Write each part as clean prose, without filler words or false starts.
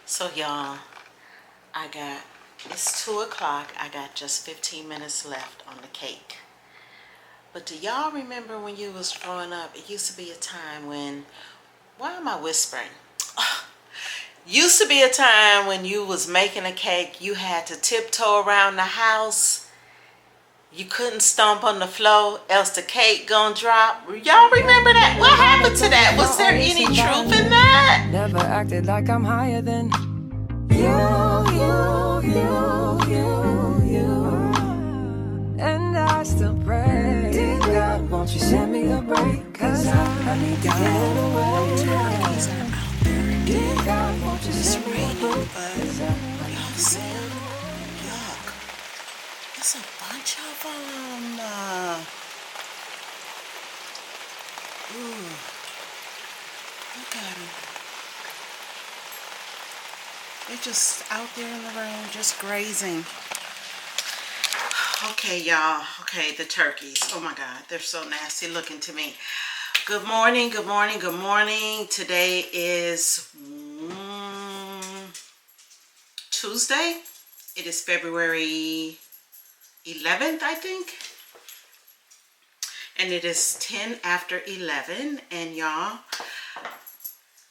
So y'all, it's 2 o'clock. I got just 15 minutes left on the cake. But do y'all remember when you was growing up, it used to be a time when, why am I whispering? Used to be a time when you was making a cake, you had to tiptoe around the house. You couldn't stomp on the floor, else the cake gonna drop. Y'all remember that? What happened to that? Was there any truth in that? Never acted like I'm higher than you. And I still pray, dear God, won't you send me a break? Cause I need to get away. Turkeys are out there. Dear God, won't you It's send me a raining, break? but y'all see them? Yuck. There's a bunch of them. Ooh. Look at them. They're just out there in the rain, just grazing. Okay, y'all. Okay, the turkeys. Oh my God, they're so nasty looking to me. Good morning, good morning, good morning. Today is Tuesday. It is February 11th, I think. And it is 10 after 11. And y'all,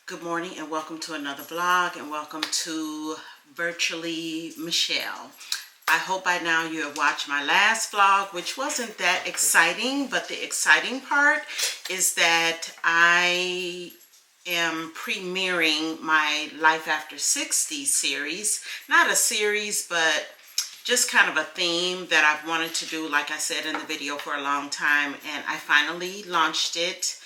good morning and welcome to another vlog and welcome to Virtually Michelle. I hope by now you have watched my last vlog, which wasn't that exciting, but the exciting part is that I am premiering my Life After 60 series. Not a series, but just kind of a theme that I've wanted to do, like I said in the video, for a long time, and I finally launched it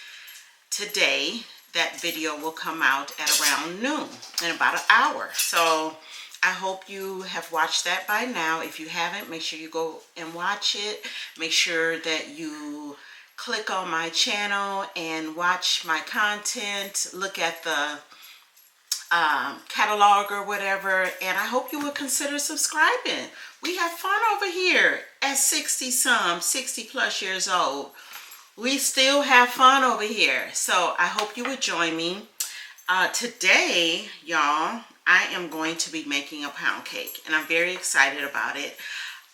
today. That video will come out at around noon, in about an hour. So I hope you have watched that by now. If you haven't, make sure you go and watch it. Make sure that you click on my channel and watch my content. Look at the catalog or whatever, and I hope you will consider subscribing. We have fun over here at 60 plus years old. We still have fun over here, so I hope you would join me. Today, y'all, I am going to be making a pound cake, and I'm very excited about it.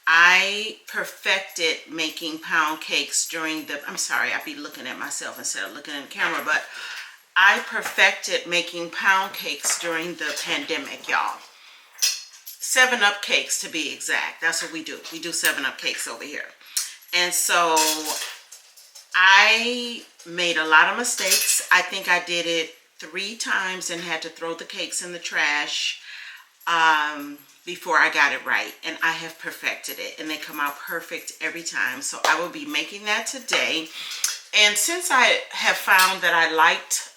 I perfected making pound cakes during the, I'm sorry, I'd be looking at myself instead of looking in the camera, but I perfected making pound cakes during the pandemic, y'all. 7-Up cakes to be exact. That's what we do. We do 7-Up cakes over here. And so I made a lot of mistakes. I think I did it 3 times and had to throw the cakes in the trash before I got it right. And I have perfected it. And they come out perfect every time. So I will be making that today. And since I have found that I liked,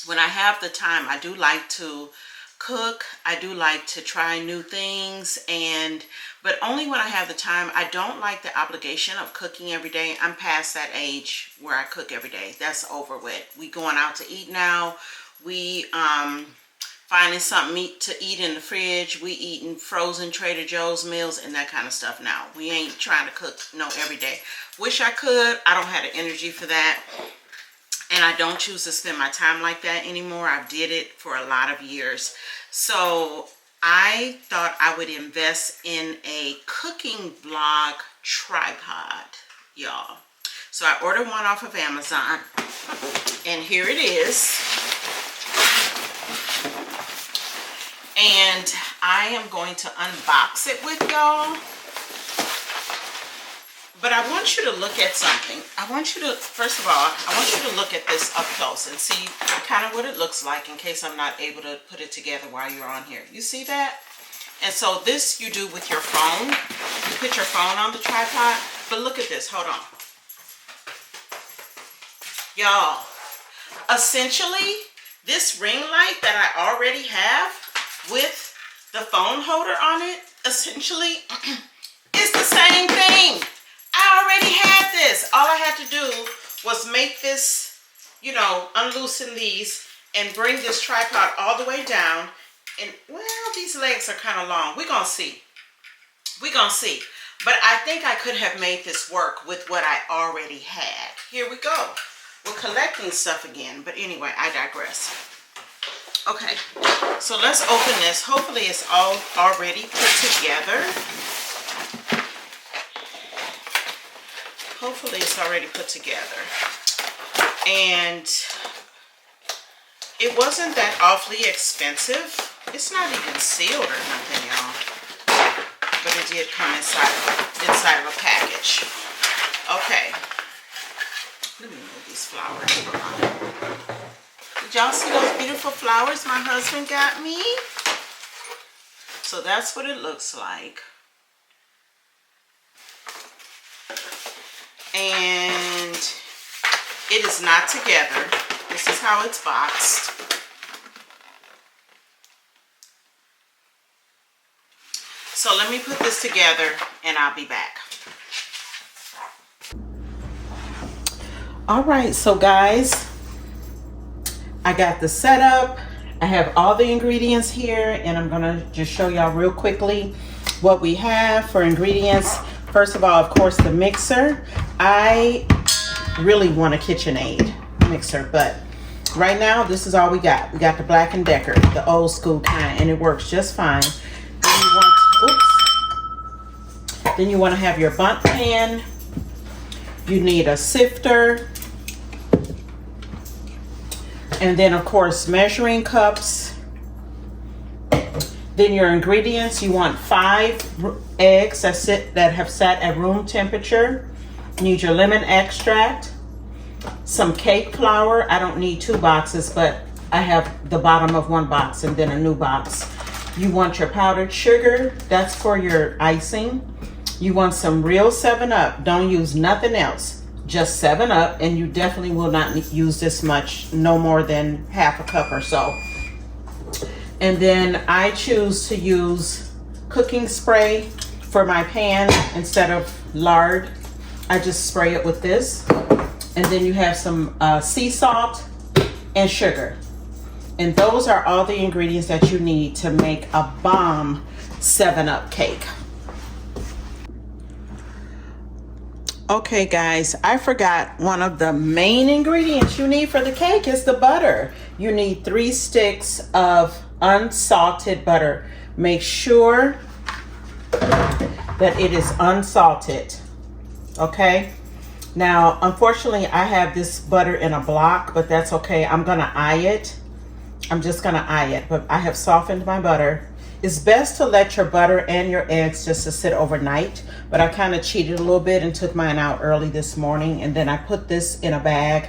when I have the time, I do like to cook. I do like to try new things, but only when I have the time. I don't like the obligation of cooking every day. I'm past that age where I cook every day. That's over with. We going out to eat now. We finding something to eat in the fridge. We eating frozen Trader Joe's meals and that kind of stuff now. We ain't trying to cook every day. Wish I could. I don't have the energy for that. And I don't choose to spend my time like that anymore. I've did it for a lot of years. So I thought I would invest in a cooking blog tripod, y'all. So I ordered one off of Amazon. And here it is. And I am going to unbox it with y'all. But I want you to look at something. I want you to, first of all, I want you to look at this up close and see kind of what it looks like in case I'm not able to put it together while you're on here. You see that? And so this you do with your phone. You put your phone on the tripod. But look at this. Hold on. Y'all, essentially, this ring light that I already have with the phone holder on it, essentially, is the same thing. I already had this. All I had to do was make this, unloosen these and bring this tripod all the way down. And, well, these legs are kind of long. We're going to see. We're going to see. But I think I could have made this work with what I already had. Here we go. We're collecting stuff again. But anyway, I digress. Okay, so let's open this. Hopefully it's all already put together. Hopefully it's already put together. And it wasn't that awfully expensive. It's not even sealed or nothing, y'all. But it did come inside of a package. Okay. Let me move these flowers around. Did y'all see those beautiful flowers my husband got me? So that's what it looks like. And it is not together. This is how it's boxed. So let me put this together and I'll be back. All right, so guys, I got the setup. I have all the ingredients here, and I'm gonna just show y'all real quickly what we have for ingredients. First of all, of course, the mixer. I really want a KitchenAid mixer, but right now this is all we got. We got the Black & Decker, the old school kind, and it works just fine. Then you want to have your bundt pan. You need a sifter. And then of course measuring cups. Then your ingredients, you want 5 eggs that have sat at room temperature. You need your lemon extract, some cake flour. I don't need 2 boxes, but I have the bottom of 1 box and then a new box. You want your powdered sugar, that's for your icing. You want some real 7-Up. Don't use nothing else, just 7-Up, and you definitely will not use this much, no more than half a cup or so. And then I choose to use cooking spray for my pan instead of lard. I just spray it with this. And then you have some sea salt and sugar. And those are all the ingredients that you need to make a bomb 7-Up cake. Okay guys, I forgot one of the main ingredients you need for the cake is the butter. You need 3 sticks of unsalted butter. Make sure that it is unsalted. Okay? Now, unfortunately, I have this butter in a block, but that's okay. I'm gonna eye it. I'm just gonna eye it, but I have softened my butter. It's best to let your butter and your eggs just to sit overnight, but I kind of cheated a little bit and took mine out early this morning, and then I put this in a bag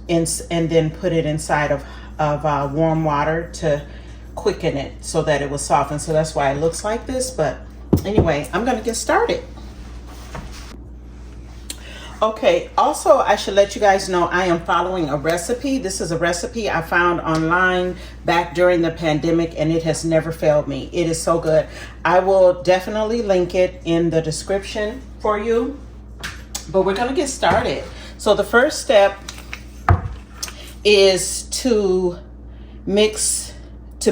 and then put it inside of warm water to quicken it so that it was softened. So that's why it looks like this, but anyway, I'm gonna get started. Okay, also I should let you guys know I am following a recipe. This is a recipe I found online back during the pandemic, and it has never failed me. It is so good. I will definitely link it in the description for you, but we're gonna get started. So the first step is to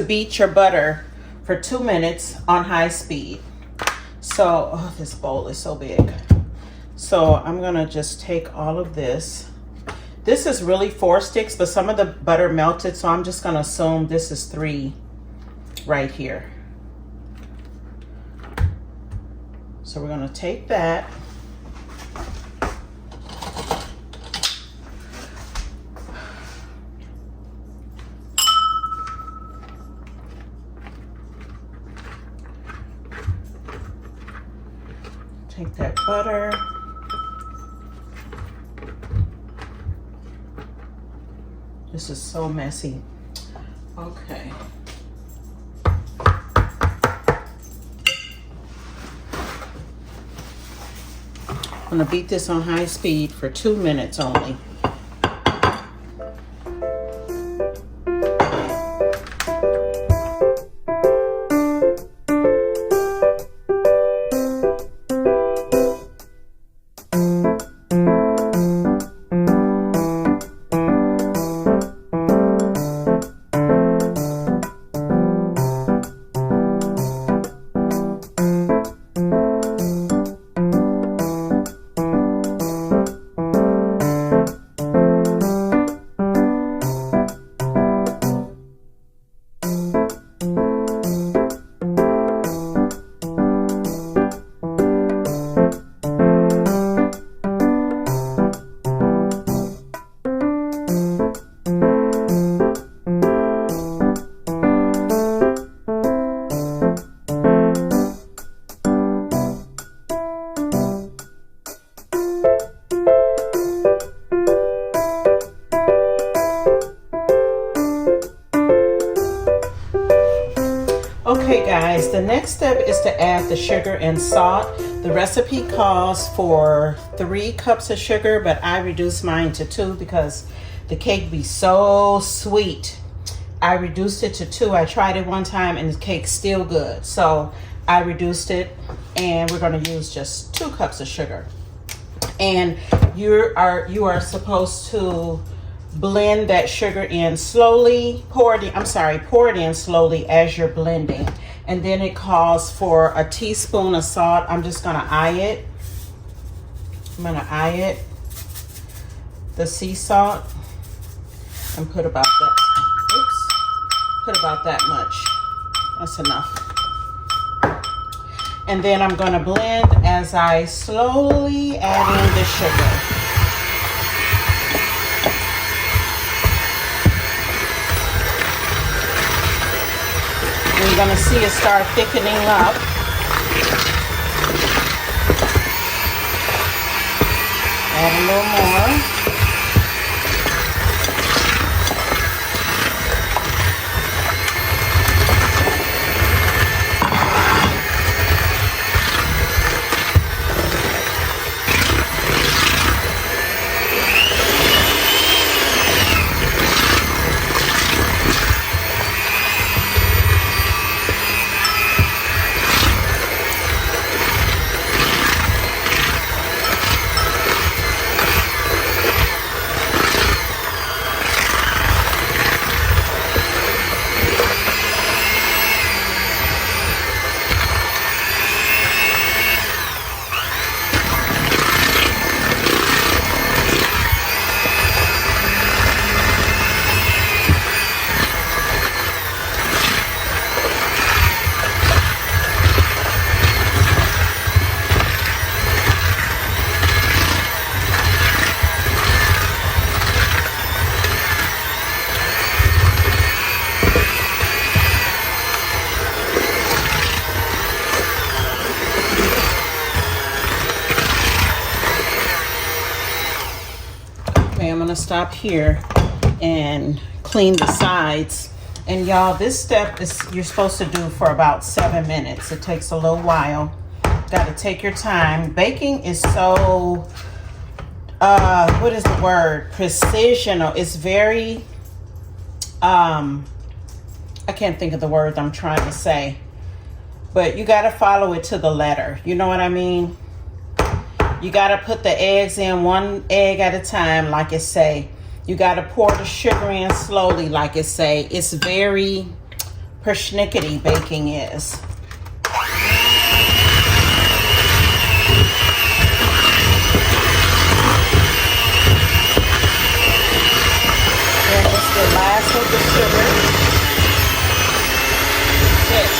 beat your butter for 2 minutes on high speed. So, oh, this bowl is so big. So I'm gonna just take all of this. This is really 4 sticks, but some of the butter melted, so I'm just gonna assume this is 3 right here. So we're gonna take that. Take that butter. This is so messy. Okay. I'm gonna beat this on high speed for 2 minutes only. Okay guys, the next step is to add the sugar and salt. The recipe calls for 3 cups of sugar, but I reduced mine to 2 because the cake be so sweet. I reduced it to 2. I tried it one time and the cake's still good. So I reduced it, and we're gonna use just 2 cups of sugar. And you are supposed to blend that sugar in slowly, pour it in slowly as you're blending. And then it calls for a teaspoon of salt. I'm just gonna eye it. The sea salt, and put about that much. That's enough. And then I'm gonna blend as I slowly add in the sugar. You're gonna see it start thickening up. Add a little more. I'm gonna stop here and clean the sides. And y'all, this step is you're supposed to do for about 7 minutes. It takes a little while. Got to take your time. Baking is so what is the word? Precision. It's very I can't think of the word I'm trying to say, but you got to follow it to the letter. You know what I mean? You got to put the eggs in 1 egg at a time, like it say. You got to pour the sugar in slowly, like it say. It's very persnickety, baking is. Then it's the last of the sugar. That's it.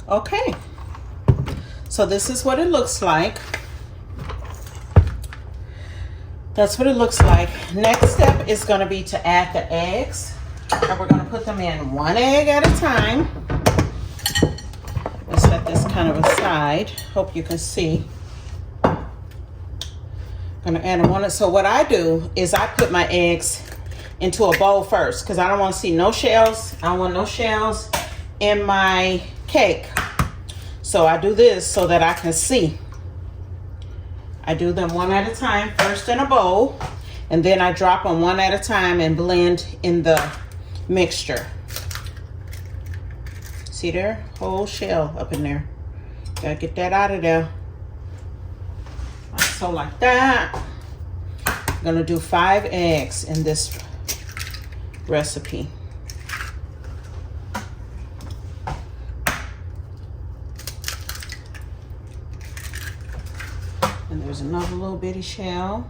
Okay, so this is what it looks like. That's what it looks like. Next step is going to be to add the eggs, and we're going to put them in 1 egg at a time. Let's set this kind of aside. Hope you can see. I'm going to add them one. So what I do is I put my eggs into a bowl first because I don't want to see no shells. I don't want no shells in my cake. So I do this so that I can see. I do them one at a time, first in a bowl, and then I drop them one at a time and blend in the mixture. See there? Whole shell up in there. Gotta get that out of there. So like that. I'm gonna do 5 eggs in this recipe. And there's another little bitty shell.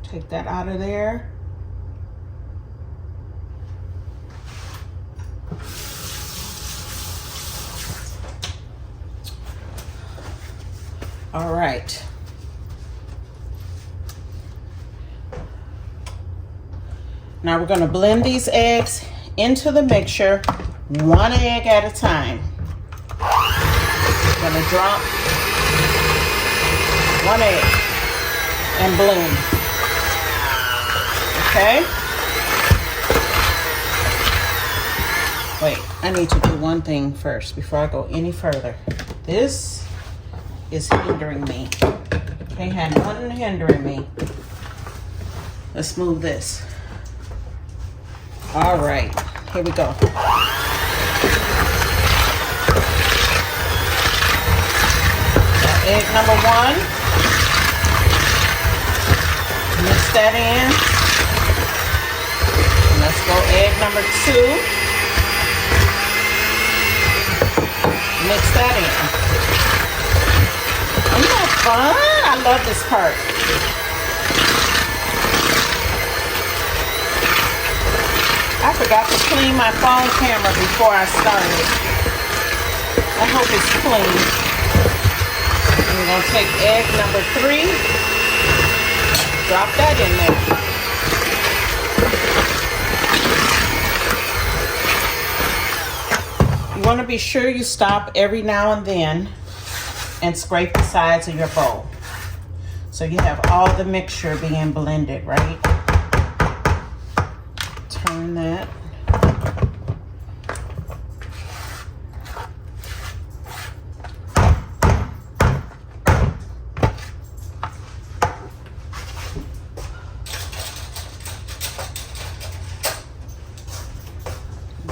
Take that out of there. All right. Now we're going to blend these eggs into the mixture, 1 egg at a time. I'm going to drop 1 egg and blend. Okay? Wait, I need to do one thing first before I go any further. This is hindering me. Can't have nothing hindering me. Let's move this. All right, here we go. Egg number 1. Mix that in. Let's go egg number 2. Mix that in. Isn't that fun? I love this part. I forgot to clean my phone camera before I started. I hope it's clean. We're going to take egg number 3. Drop that in there. You want to be sure you stop every now and then and scrape the sides of your bowl. So you have all the mixture being blended, right? Turn that.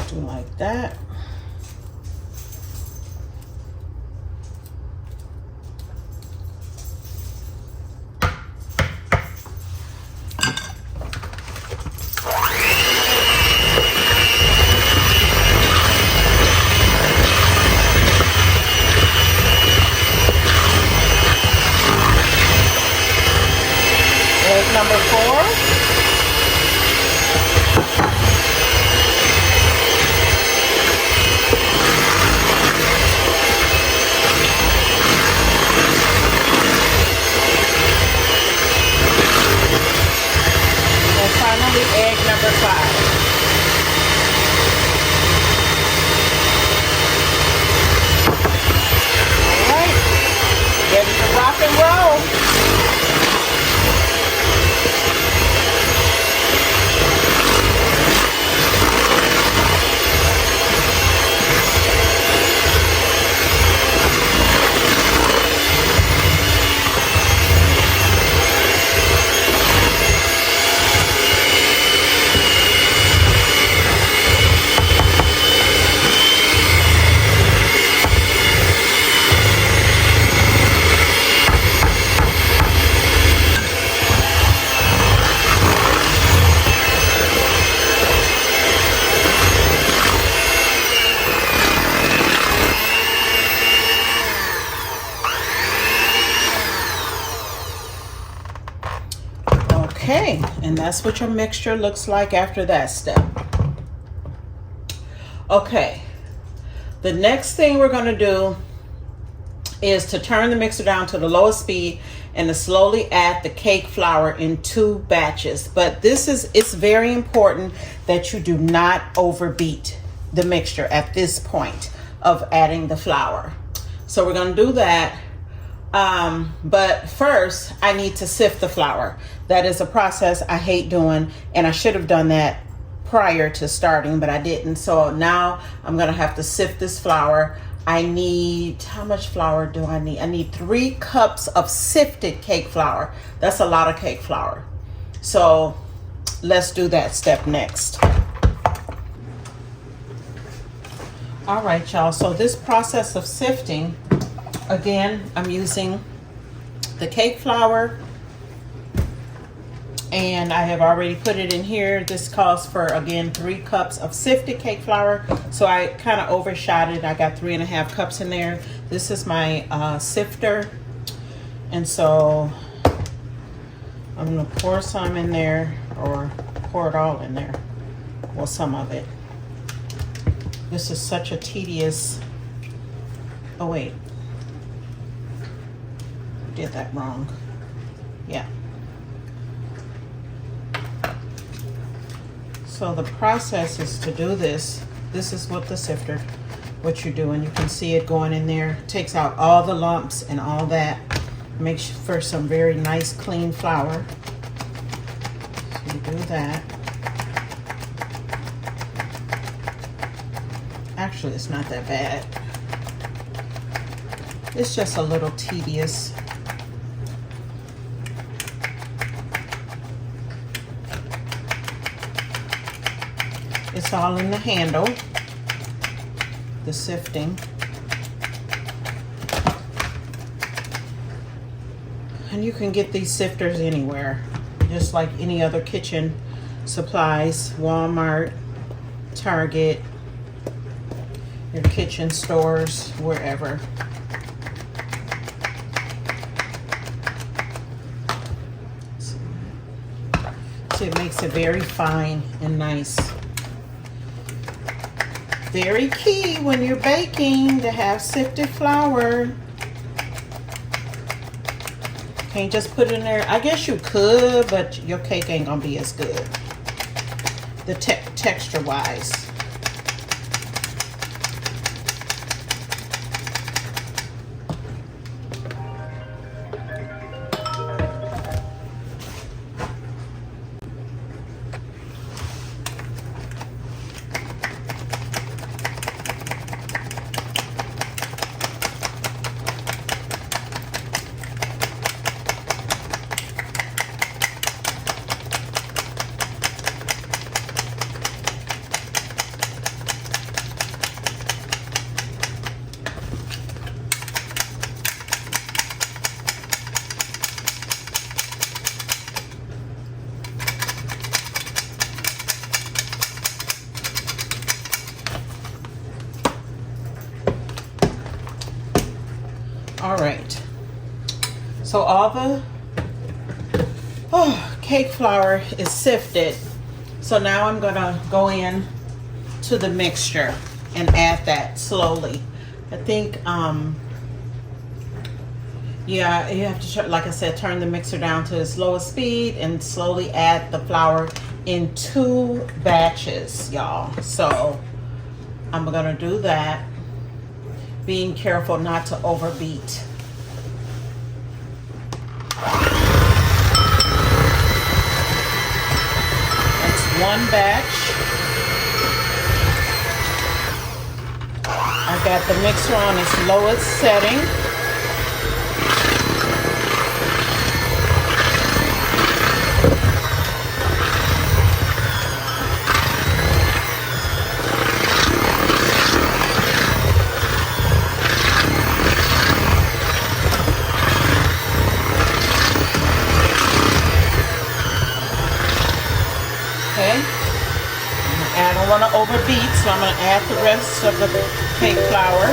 Do like that. Number 4. And finally, egg number 5. All right, ready to rock and roll. Okay, and that's what your mixture looks like after that step. Okay, the next thing we're going to do is to turn the mixer down to the lowest speed and to slowly add the cake flour in 2 batches. But it's very important that you do not overbeat the mixture at this point of adding the flour. So we're going to do that. But first I need to sift the flour. That is a process I hate doing, and I should have done that prior to starting, but I didn't. So now I'm gonna have to sift this flour. I need, how much flour do I need? I need 3 cups of sifted cake flour. That's a lot of cake flour. So let's do that step next. All right, y'all, so this process of sifting, again, I'm using the cake flour, and I have already put it in here. This calls for, again, 3 cups of sifted cake flour. So I kind of overshot it. I got 3.5 cups in there. This is my sifter. And so I'm gonna pour some in there, or pour it all in there. Well, some of it. This is such a tedious, oh wait. did that wrong. Yeah. So the process is to do this. This is what the sifter, what you're doing. You can see it going in there. Takes out all the lumps and all that. Makes for some very nice clean flour. So you do that. Actually, it's not that bad. It's just a little tedious. It's all in the handle, the sifting. And you can get these sifters anywhere, just like any other kitchen supplies, Walmart, Target, your kitchen stores, wherever. So it makes it very fine and nice. Very key when you're baking to have sifted flour. Can't just put it in there. I guess you could, but your cake ain't gonna be as good. The texture wise. All right, so all the cake flour is sifted. So now I'm gonna go in to the mixture and add that slowly. I think, yeah, you have to, like I said, turn the mixer down to its lowest speed and slowly add the flour in 2 batches, y'all. So I'm gonna do that, being careful not to overbeat. That's 1 batch. I got the mixer on its lowest setting. I don't want to overbeat, so I'm going to add the rest of the cake flour.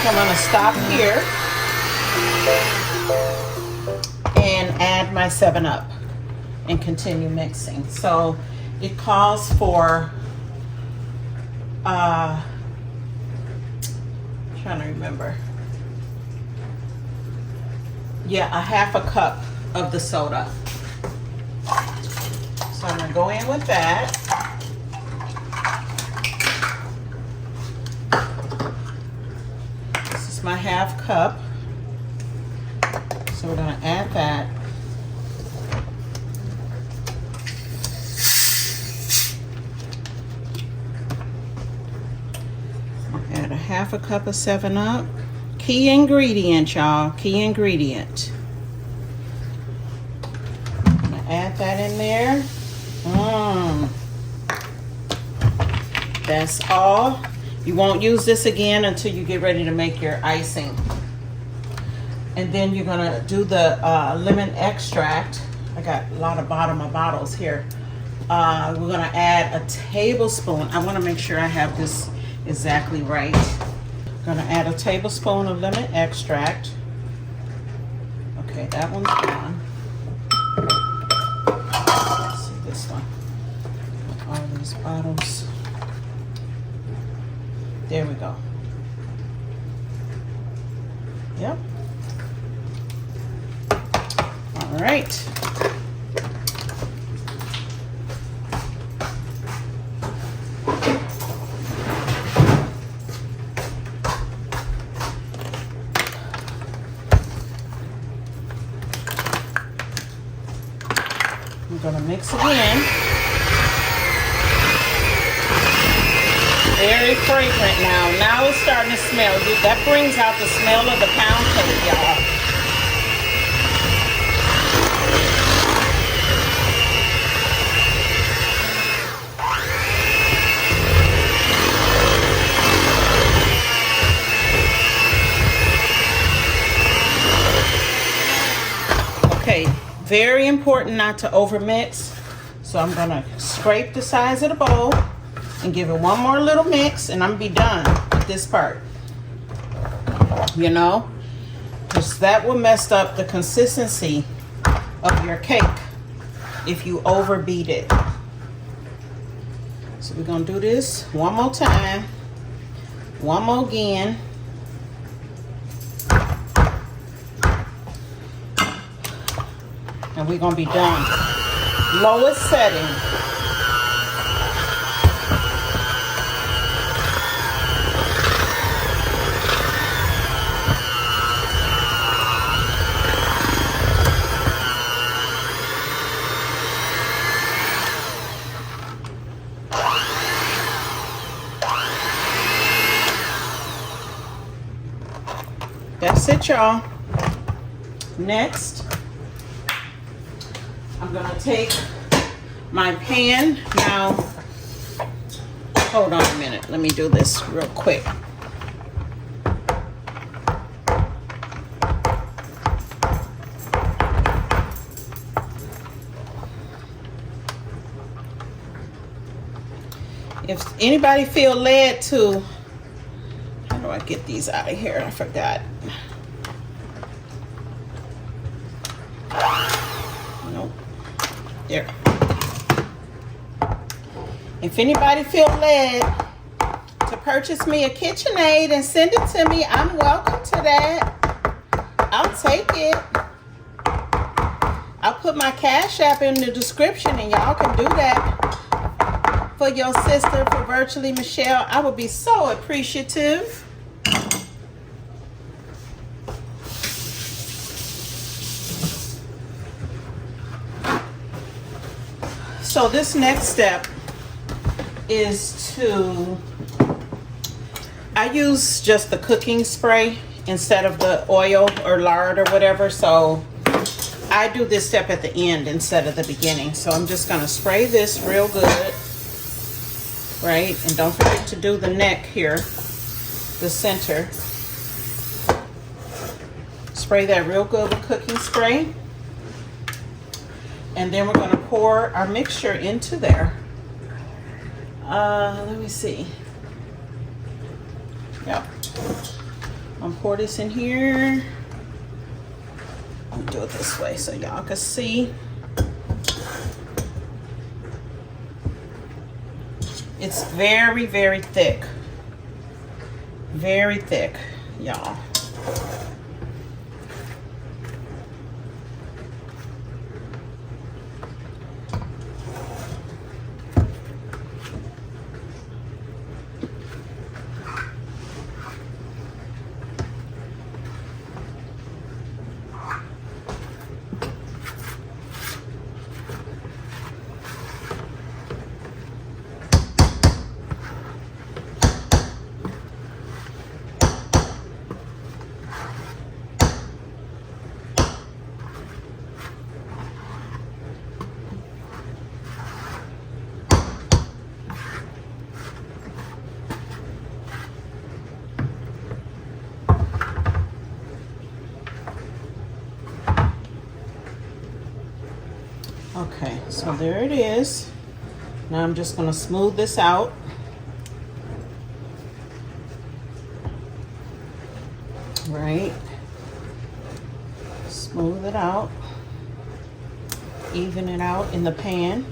I'm going to stop here and add my 7-Up and continue mixing. So it calls for, trying to remember. Yeah, a 1/2 cup of the soda. So I'm going to go in with that. My 1/2 cup, so we're going to add that. half a cup of 7-Up. Key ingredient, y'all. Key ingredient. I'm gonna add that in there. That's all. You won't use this again until you get ready to make your icing. And then you're gonna do the lemon extract. I got a lot of bottom of bottles here. We're gonna add a tablespoon. I wanna make sure I have this exactly right. Gonna add a tablespoon of lemon extract. Okay, that one's gone. Let's see this one. All these bottles. There we go. Yep. All right. I'm gonna mix again. Very fragrant now. Now it's starting to smell. That brings out the smell of the pound cake, y'all. Okay, very important not to overmix. So I'm gonna scrape the sides of the bowl and give it one more little mix, and I'm gonna be done with this part. You know, because that will mess up the consistency of your cake if you overbeat it. So we're gonna do this one more time, one more again. And we're gonna be done. Lowest setting. That's it, y'all. Next, I'm gonna take my pan. Now, hold on a minute. Let me do this real quick. If anybody feel led to, how do I get these out of here? I forgot. Nope. There. If anybody feel led to purchase me a KitchenAid and send it to me, I'm welcome to that. I'll take it. I'll put my Cashapp in the description and y'all can do that for your sister, for Virtually Michelle. I would be so appreciative. So this next step is to, I use just the cooking spray instead of the oil or lard or whatever. So I do this step at the end instead of the beginning. So I'm just gonna spray this real good, right? And don't forget to do the neck here, the center. Spray that real good with cooking spray. And then we're going to pour our mixture into there. Let me see. Yep. I'm going to pour this in here. I'll do it this way so y'all can see. It's very, very thick. Very thick, y'all. Okay, so there it is. Now I'm just gonna smooth this out. Right. Smooth it out. Even it out in the pan.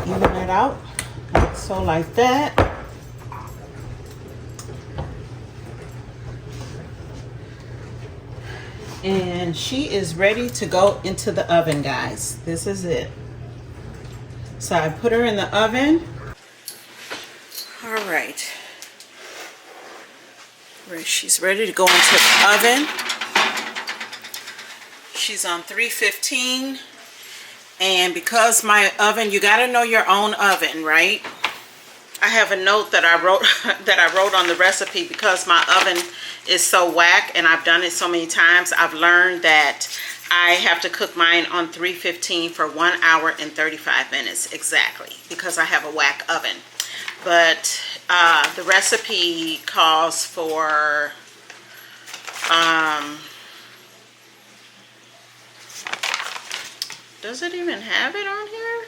Even it out. So like that. And she is ready to go into the oven, guys. This is it. So I put her in the oven. All right. She's ready to go into the oven. She's on 315. And because my oven, you got to know your own oven, right? I have a note that I wrote on the recipe because my oven is so whack and I've done it so many times. I've learned that I have to cook mine on 315 for 1 hour and 35 minutes exactly because I have a whack oven. But the recipe calls for does it even have it on here?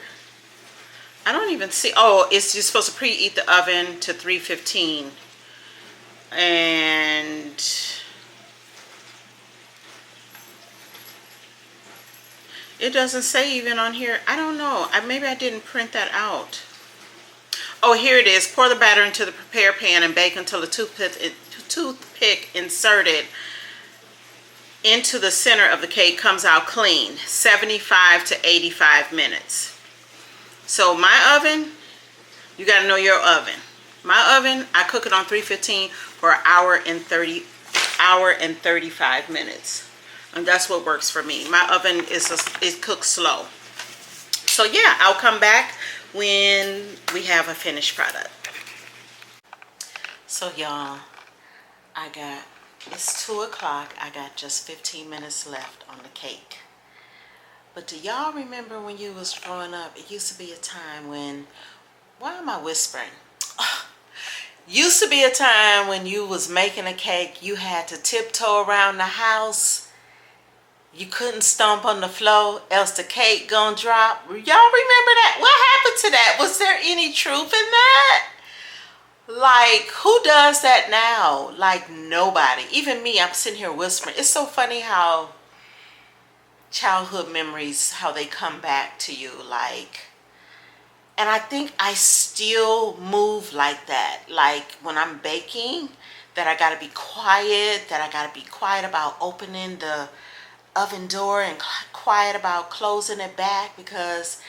I don't even see. Oh, it's you're supposed to preheat the oven to 315. And it doesn't say even on here. I don't know. Maybe I didn't print that out. Oh, here it is. Pour the batter into the prepared pan and bake until the toothpick inserted into the center of the cake comes out clean. 75 to 85 minutes. So my oven, you got to know your oven. My oven, I cook it on 315 for an hour and 35 minutes. And that's what works for me. My oven it cooks slow. So yeah, I'll come back when we have a finished product. So y'all, it's 2 o'clock. I got just 15 minutes left on the cake. But do y'all remember when you was growing up, it used to be a time when, why am I whispering? Used to be a time when you was making a cake, you had to tiptoe around the house. You couldn't stomp on the floor, else the cake gonna drop. Y'all remember that? What happened to that? Was there any truth in that? Like, who does that now? Like, nobody. Even me, I'm sitting here whispering. It's so funny how childhood memories, how they come back to you. Like, and I think I still move like that. Like, when I'm baking, that I gotta be quiet, about opening the oven door and quiet about closing it back because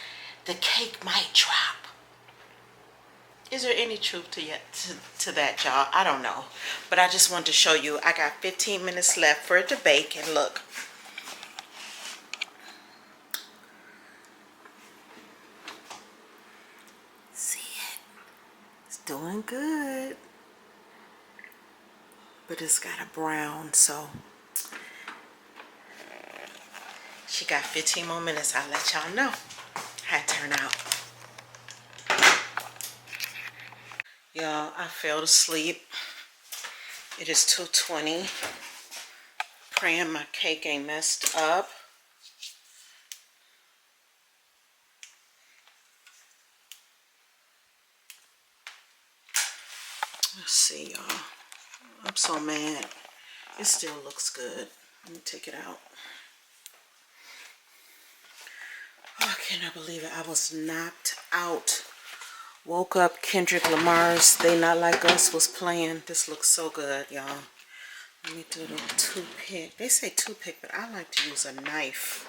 the cake might drop. Is there any truth to that, y'all? I don't know. But I just wanted to show you. I got 15 minutes left for it to bake. And look. See it? It's doing good. But it's got a brown, so. She got 15 more minutes. I'll let y'all know how it turned out. Y'all, I fell asleep. It is 2:20. Praying my cake ain't messed up. Let's see, y'all. I'm so mad. It still looks good. Let me take it out. Oh, I cannot believe it. I was knocked out. Woke up, Kendrick Lamar's They Not Like Us was playing. This looks so good, y'all. Let me do the toothpick. They say toothpick, but I like to use a knife.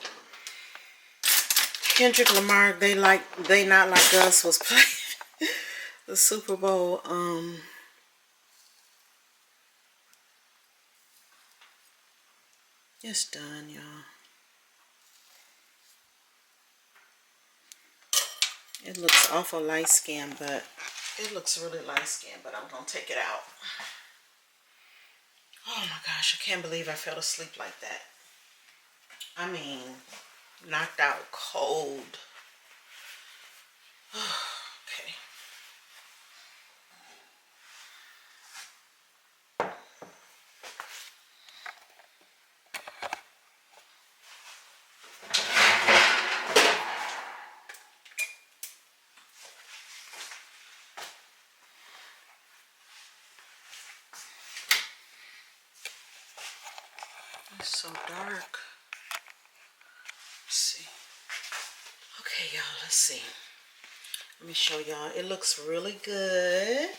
Kendrick Lamar, They Not Like Us was playing the Super Bowl. It's done, y'all. It looks awful light skin, but it looks really light skin, but I'm gonna take it out. Oh my gosh, I can't believe I fell asleep like that. I mean, knocked out cold. Okay. It's so dark. Let's see. Okay, y'all, let's see. Let me show y'all. It looks really good.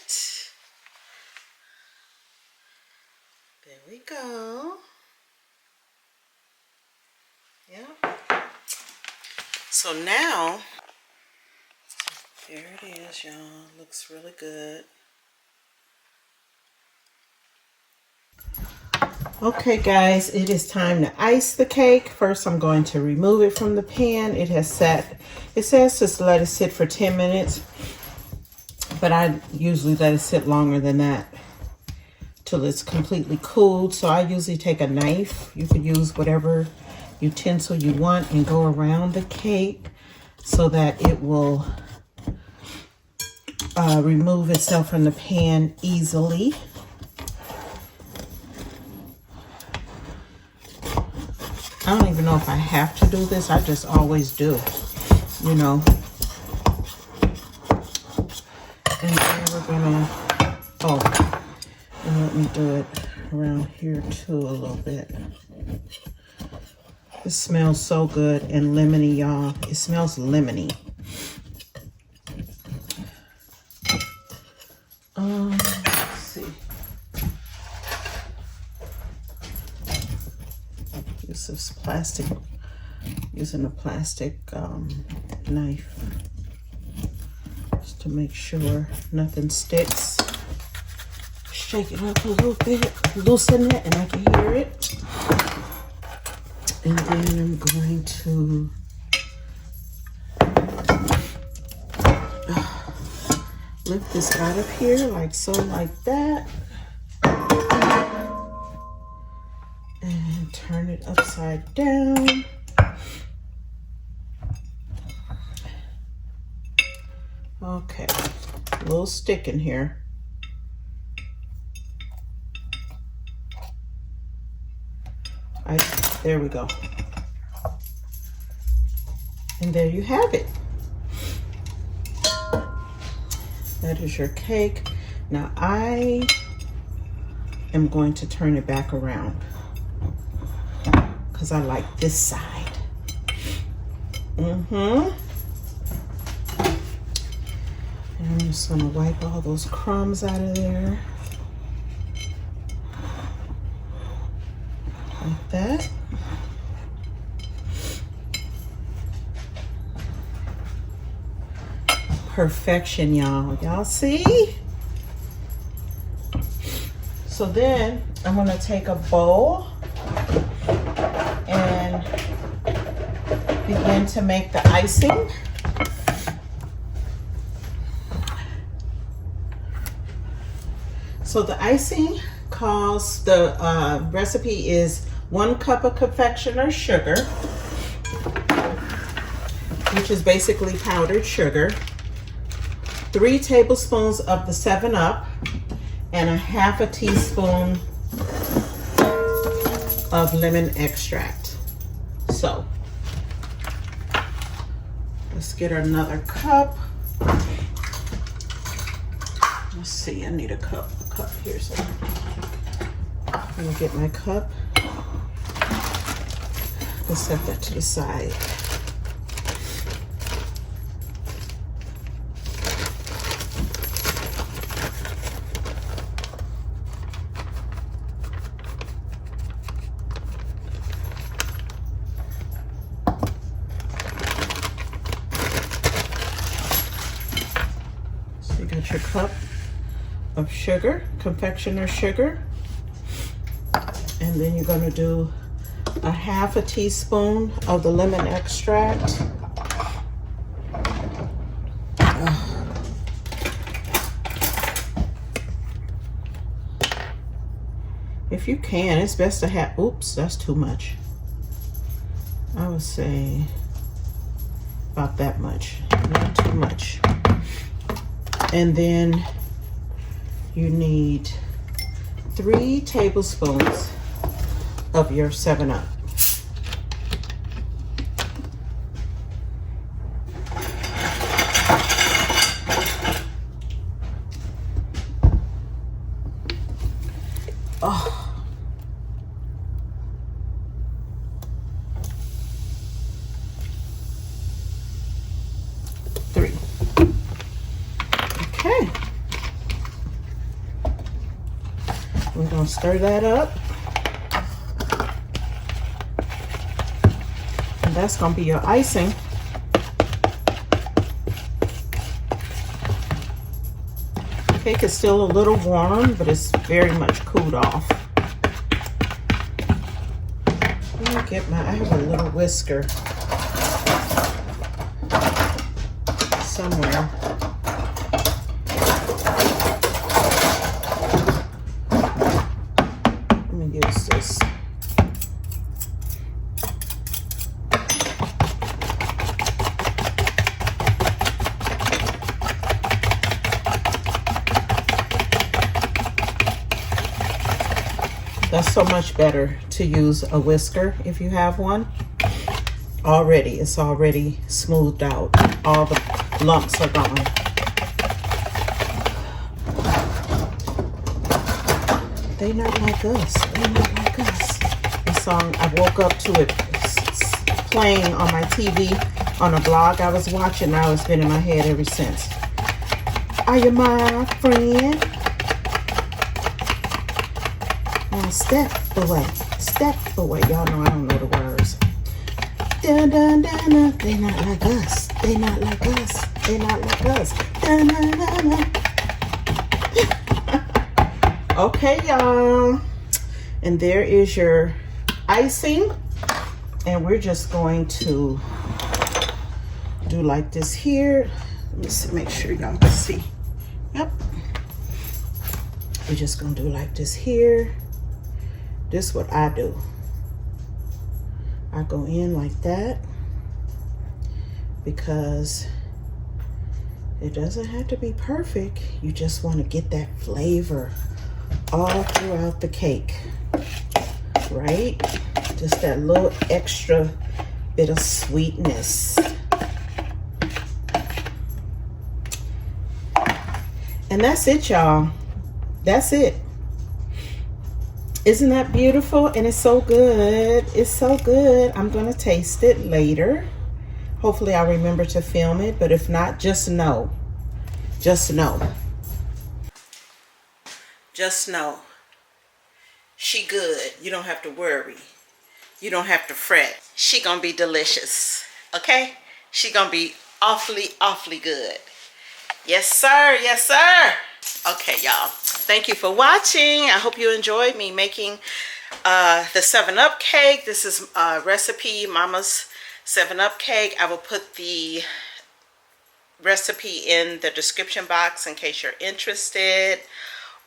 There we go. Yeah. So now, there it is, y'all. Looks really good. Okay guys, it is time to ice the cake. First I'm going to remove it from the pan. It says just let it sit for 10 minutes, but I usually let it sit longer than that till it's completely cooled. So I usually take a knife. You could use whatever utensil you want and go around the cake so that it will remove itself from the pan easily. I don't even know if I have to do this. I just always do, you know. And then we're gonna, and let me do it around here too a little bit. It smells so good and lemony, y'all. It smells lemony. Let's see. Use this plastic, using a plastic knife just to make sure nothing sticks. Shake it up a little bit, loosen it, and I can hear it. And then I'm going to lift this out of here like so, like that. And turn it upside down. Okay, a little stick in here. There we go. And there you have it. That is your cake. Now I am going to turn it back around because I like this side. And I'm just gonna wipe all those crumbs out of there. Like that. Perfection, y'all. Y'all see? So then I'm gonna take a bowl and begin to make the icing. So the icing calls, the recipe is 1 cup of confectioner's sugar, which is basically powdered sugar, 3 tablespoons of the 7-Up, and a half a teaspoon of lemon extract. So let's get another cup. Let's see, I need a cup here. So I'm gonna get my cup. Let's set that to the side. So you got your cup of sugar, confectioner's sugar, and then you're going to do a half a teaspoon of the lemon extract, if you can, it's best to have, oops, that's too much. I would say about that much, not too much. And then you need 3 tablespoons of your 7-Up. Oh. 3. Okay. We're going to stir that up. And that's going to be your icing. Cake is still a little warm, but it's very much cooled off. Let me get I have a little whisker somewhere. Let me use this. That's so much better to use a whisker if you have one. It's already smoothed out. All the lumps are gone. They not like us. They not like us. The song, I woke up to it playing on my TV on a blog I was watching. Now it's been in my head ever since. Are you my friend? Now step away. Step away. Y'all know I don't know the words. Dun, dun, dun, dun. They not like us. They not like us. They not like us. Dun, dun, dun, dun. Okay, y'all. And there is your icing. And we're just going to do like this here. Let me see, make sure y'all can see. Yep. We're just going to do like this here. This is what I do. I go in like that because it doesn't have to be perfect. You just want to get that flavor all throughout the cake, right? Just that little extra bit of sweetness. And that's it, y'all. That's it. Isn't that beautiful? And it's so good. It's so good. I'm going to taste it later. Hopefully I'll remember to film it. But if not, just know. Just know. Just know. She good. You don't have to worry. You don't have to fret. She going to be delicious. Okay? She going to be awfully, awfully good. Yes, sir. Yes, sir. Okay, y'all. Thank you for watching. I hope you enjoyed me making the 7-Up cake. This is a recipe, Mama's 7-Up cake. I will put the recipe in the description box in case you're interested.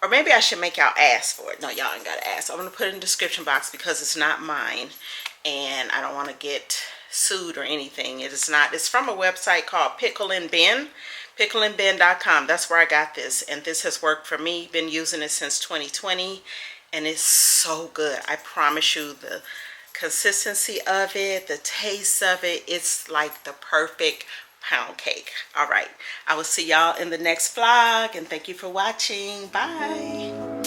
Or maybe I should make y'all ask for it. No, y'all ain't got to ask. I'm going to put it in the description box because it's not mine. And I don't want to get sued or anything. It is not. It's from a website called Pickle and Ben. pickleandben.com. That's where I got this, and this has worked for me. Been using it since 2020, and it's so good. I promise you, the consistency of it, the taste of it, it's like the perfect pound cake. All right, I will see y'all in the next vlog, and thank you for watching. Bye.